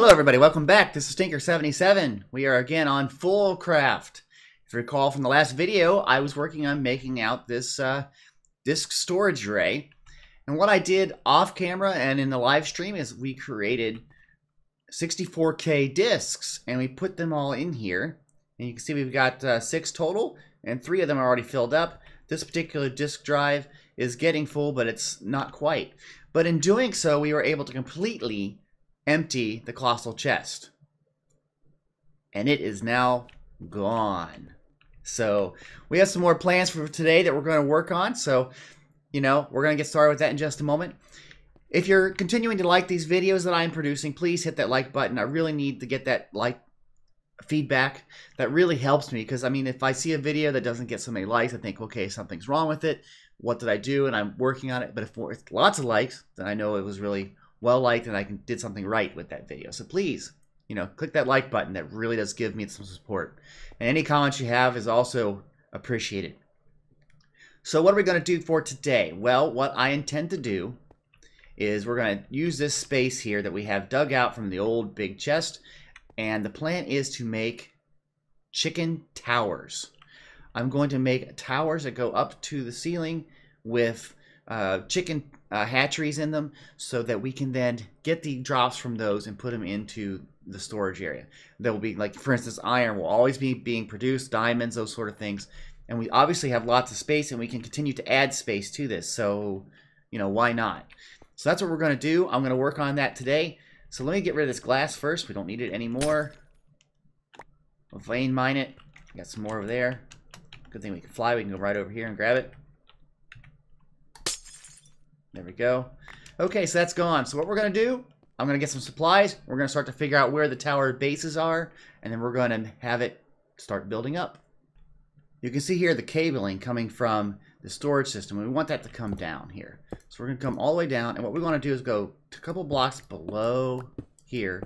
Hello everybody, welcome back. This is Stinker77. We are again on FoolCraft. If you recall from the last video, I was working on making out this disk storage array. And what I did off camera and in the live stream is we created 64K disks and we put them all in here. And you can see we've got 6 total and 3 of them are already filled up. This particular disk drive is getting full, but it's not quite. But in doing so, we were able to completely empty the Colossal Chest. And it is now gone. So we have some more plans for today that we're going to work on. So, we're going to get started with that in just a moment. If you're continuing to like these videos that I'm producing, please hit that like button. I really need to get that like feedback. That really helps me because, if I see a video that doesn't get so many likes, I think, okay, something's wrong with it. What did I do? And I'm working on it. But if it's lots of likes, then I know it was really well liked and I did something right with that video. So please, click that like button. That really does give me some support. And any comments you have is also appreciated. So what are we going to do for today? Well, what I intend to do is we're going to use this space here that we have dug out from the old big chest. And the plan is to make chicken towers. I'm going to make towers that go up to the ceiling with chicken hatcheries in them so that we can then get the drops from those and put them into the storage area. There will be, like, for instance, iron will always be being produced, diamonds, those sort of things. And we obviously have lots of space and we can continue to add space to this. So, why not? So that's what we're going to do. I'm going to work on that today. So let me get rid of this glass first. We don't need it anymore. We'll vein mine it. Got some more over there. Good thing we can fly. We can go right over here and grab it. There we go. Okay, so that's gone. So what we're going to do, I'm going to get some supplies. We're going to start to figure out where the tower bases are, and then we're going to have it start building up. You can see here the cabling coming from the storage system, and we want that to come down here. So we're going to come all the way down, and what we want to do is go a couple blocks below here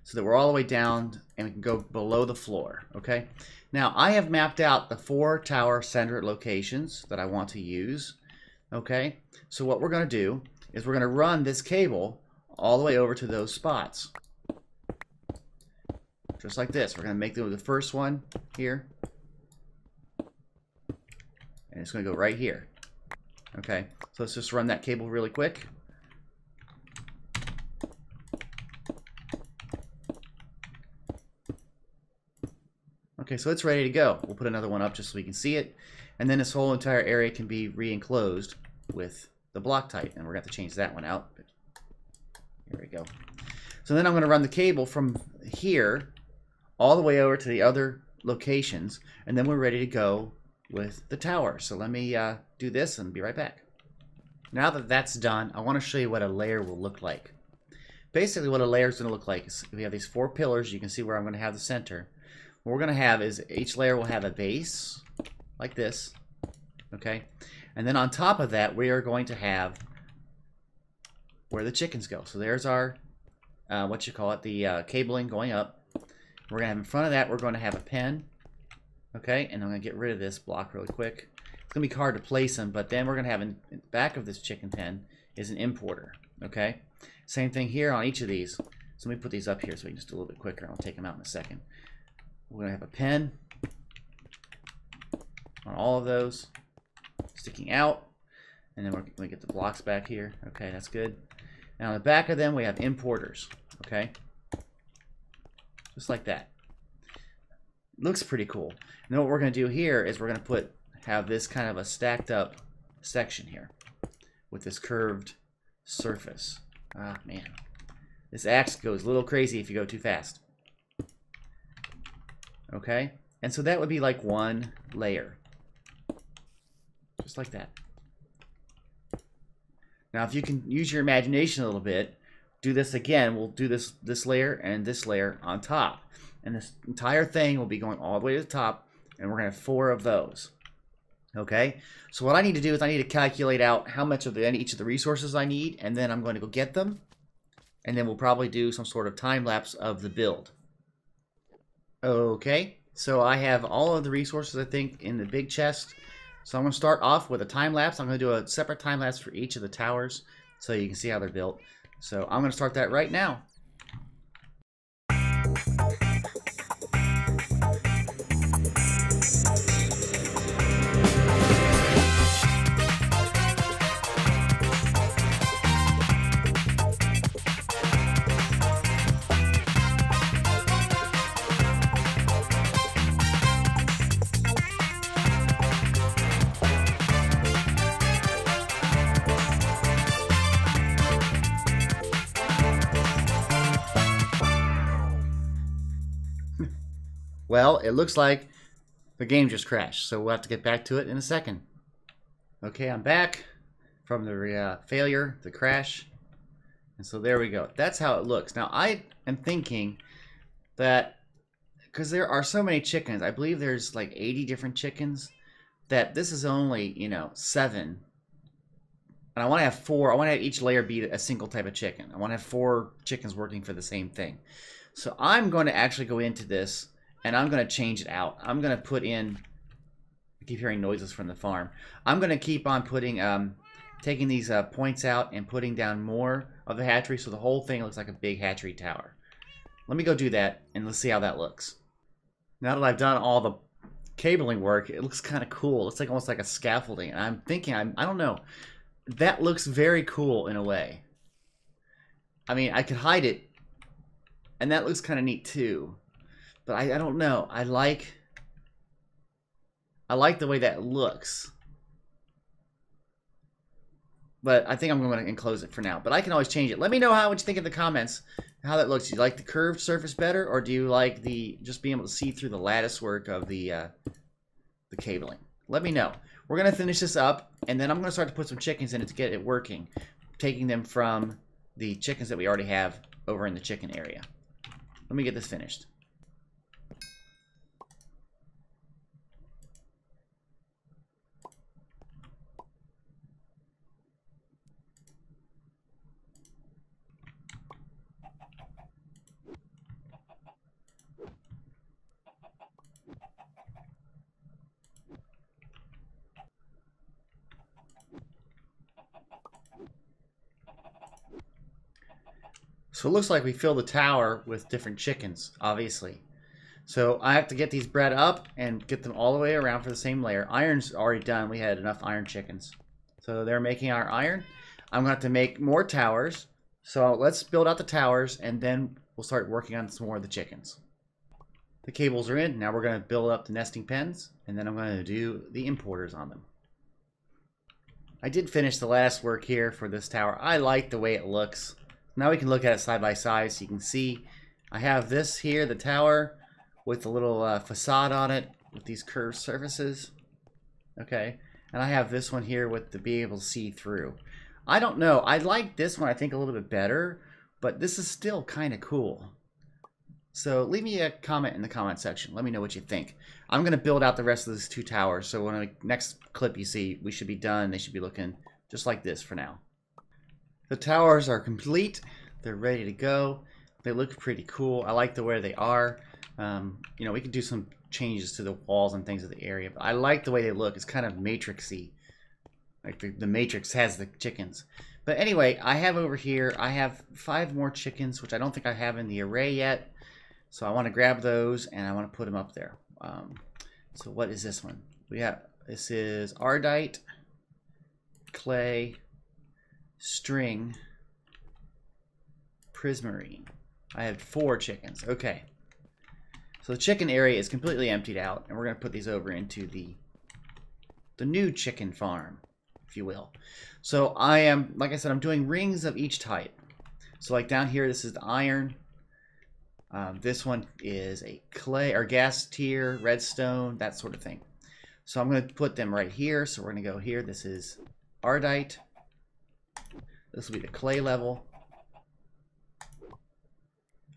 so that we're all the way down and we can go below the floor, okay? Now, I have mapped out the 4 tower center locations that I want to use. Okay, so what we're going to do is we're going to run this cable all the way over to those spots. Just like this. We're going to make the first one here. And it's going to go right here. Okay, so let's just run that cable really quick. Okay, so it's ready to go. We'll put another one up just so we can see it. And then this whole entire area can be re-enclosed with the block type. And we're going to have to change that one out. Here we go. So then I'm going to run the cable from here all the way over to the other locations. And then we're ready to go with the tower. So let me do this and be right back. Now that that's done, I want to show you what a layer will look like. Basically what a layer is going to look like is we have these 4 pillars. You can see where I'm going to have the center. What we're going to have is each layer will have a base like this, okay? And then on top of that, we are going to have where the chickens go. So there's our, the cabling going up. We're going to have in front of that, we're going to have a pen, okay? And I'm going to get rid of this block really quick. It's going to be hard to place them, but then we're going to have in the back of this chicken pen is an importer, okay? Same thing here on each of these. So let me put these up here so we can just do a little bit quicker. I'll take them out in a second. We're going to have a pen on all of those sticking out, and then we're going to get the blocks back here. Okay, that's good. And on the back of them we have importers, okay, just like that. Looks pretty cool. And then what we're going to do here is we're going to have this kind of a stacked up section here with this curved surface. Ah, man, this axe goes a little crazy if you go too fast. Okay, and so that would be like one layer. Just like that. Now, if you can use your imagination a little bit, do this again. We'll do this layer and this layer on top. And this entire thing will be going all the way to the top, and we're going to have 4 of those. Okay? So what I need to do is I need to calculate out how much of each of the resources I need, and then I'm going to go get them. And then we'll probably do some sort of time lapse of the build. Okay, so I have all of the resources, I think, in the big chest. So I'm going to start off with a time lapse. I'm going to do a separate time lapse for each of the towers so you can see how they're built. So I'm going to start that right now. Well, it looks like the game just crashed, so we'll have to get back to it in a second. Okay, I'm back from the failure, the crash. And so there we go. That's how it looks. Now, I am thinking that, because there are so many chickens, I believe there's like 80 different chickens, that this is only, 7. And I want to have 4. I want to have each layer be a single type of chicken. I want to have 4 chickens working for the same thing. So I'm going to actually go into this, and I'm going to change it out. I'm going to put in, I keep hearing noises from the farm. I'm going to keep on putting, taking these points out and putting down more of the hatchery so the whole thing looks like a big hatchery tower. Let me go do that, and let's see how that looks. Now that I've done all the cabling work, it looks kind of cool. It's like almost like a scaffolding. And I'm thinking, I don't know. That looks very cool in a way. I mean, I could hide it, and that looks kind of neat too. But I don't know. I like the way that looks. But I think I'm going to enclose it for now. But I can always change it. Let me know what you think in the comments. How that looks. Do you like the curved surface better, or do you like the just being able to see through the lattice work of the cabling? Let me know. We're going to finish this up, and then I'm going to start to put some chickens in it to get it working, taking them from the chickens that we already have over in the chicken area. Let me get this finished. So it looks like we fill the tower with different chickens, obviously. So I have to get these bred up and get them all the way around for the same layer. Iron's already done. We had enough iron chickens. So they're making our iron. I'm going to have to make more towers. So let's build out the towers, and then we'll start working on some more of the chickens. The cables are in. Now we're going to build up the nesting pens, and then I'm going to do the importers on them. I did finish the last work here for this tower. I like the way it looks. Now we can look at it side by side so you can see. I have this here, the tower, with a little facade on it with these curved surfaces. Okay. And I have this one here with the being able to see through. I don't know. I like this one, I think, a little bit better, but this is still kind of cool. So leave me a comment in the comment section. Let me know what you think. I'm going to build out the rest of these 2 towers. So when the next clip you see, we should be done. They should be looking just like this for now. The towers are complete. They're ready to go. They look pretty cool. I like the way they are. We can do some changes to the walls and things of the area, but I like the way they look. It's kind of matrixy. Like the Matrix has the chickens. But anyway, I have over here, I have 5 more chickens, which I don't think I have in the array yet. So I want to grab those, and I want to put them up there. So what is this one? This is Ardite, Clay, String, Prismarine. I have 4 chickens. Okay. So the chicken area is completely emptied out, and we're going to put these over into the new chicken farm, if you will. So I am, like I said, I'm doing rings of each type. So like down here, this is the iron. This one is a clay or gas tier, redstone, that sort of thing. So I'm going to put them right here. So we're going to go here. This is Ardite. This will be the clay level.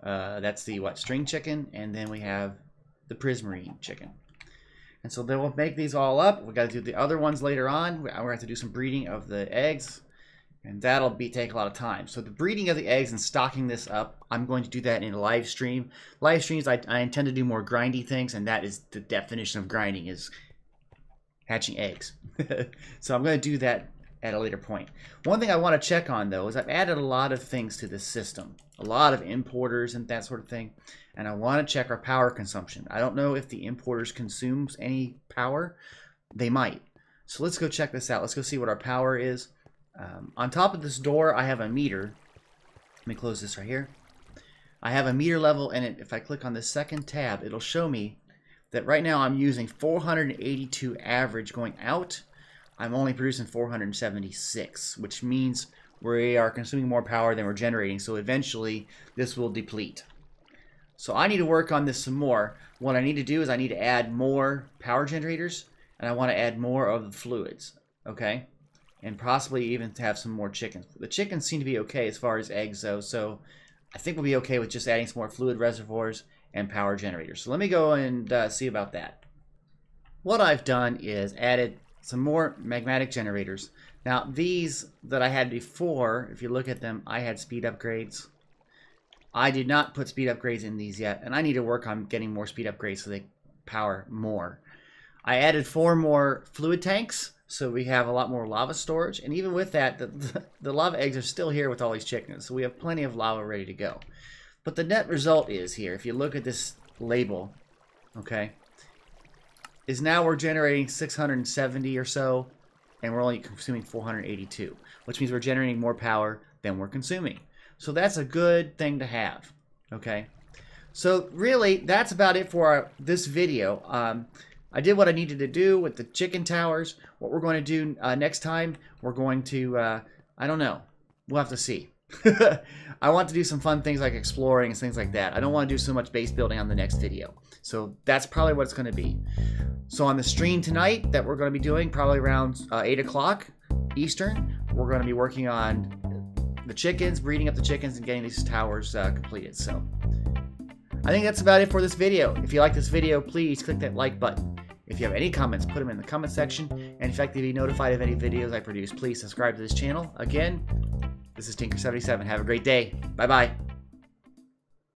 That's the string chicken, and then we have the prismarine chicken. And so then we'll make these all up. We got to do the other ones later on. We're going to have to do some breeding of the eggs, and that'll take a lot of time. So the breeding of the eggs and stocking this up, I'm going to do that in a live stream. Live streams, I intend to do more grindy things, and that is the definition of grinding, is hatching eggs. So I'm going to do that at a later point. One thing I want to check on, though, is I've added a lot of things to this system. A lot of importers and that sort of thing. And I want to check our power consumption. I don't know if the importers consumes any power. They might. So let's go check this out. Let's go see what our power is. On top of this door, I have a meter. Let me close this right here. I have a meter level, and if I click on the second tab, it'll show me that right now I'm using 482 average going out. I'm only producing 476, which means we are consuming more power than we're generating, so eventually this will deplete. So I need to work on this some more. What I need to do is I need to add more power generators, and I want to add more of the fluids, okay? And possibly even to have some more chickens. The chickens seem to be okay as far as eggs though, so I think we'll be okay with just adding some more fluid reservoirs and power generators. So let me go and see about that. What I've done is added some more magmatic generators. Now these that I had before, if you look at them, I had speed upgrades. I did not put speed upgrades in these yet, and I need to work on getting more speed upgrades so they power more. I added 4 more fluid tanks, so we have a lot more lava storage, and even with that, the lava eggs are still here with all these chickens, so we have plenty of lava ready to go. But the net result is here, if you look at this label, okay, is now we're generating 670 or so, and we're only consuming 482, which means we're generating more power than we're consuming. So that's a good thing to have, okay? So really, that's about it for this video. I did what I needed to do with the chicken towers. What we're going to do next time, we're going to, I don't know. We'll have to see. I want to do some fun things like exploring and things like that. I don't want to do so much base building on the next video. So that's probably what it's going to be. So on the stream tonight that we're going to be doing, probably around 8 o'clock Eastern, we're going to be working on the chickens, breeding up the chickens, and getting these towers completed. So I think that's about it for this video. If you like this video, please click that like button. If you have any comments, put them in the comment section. And in fact, to be notified of any videos I produce, please subscribe to this channel. Again, this is Tinker77. Have a great day. Bye-bye.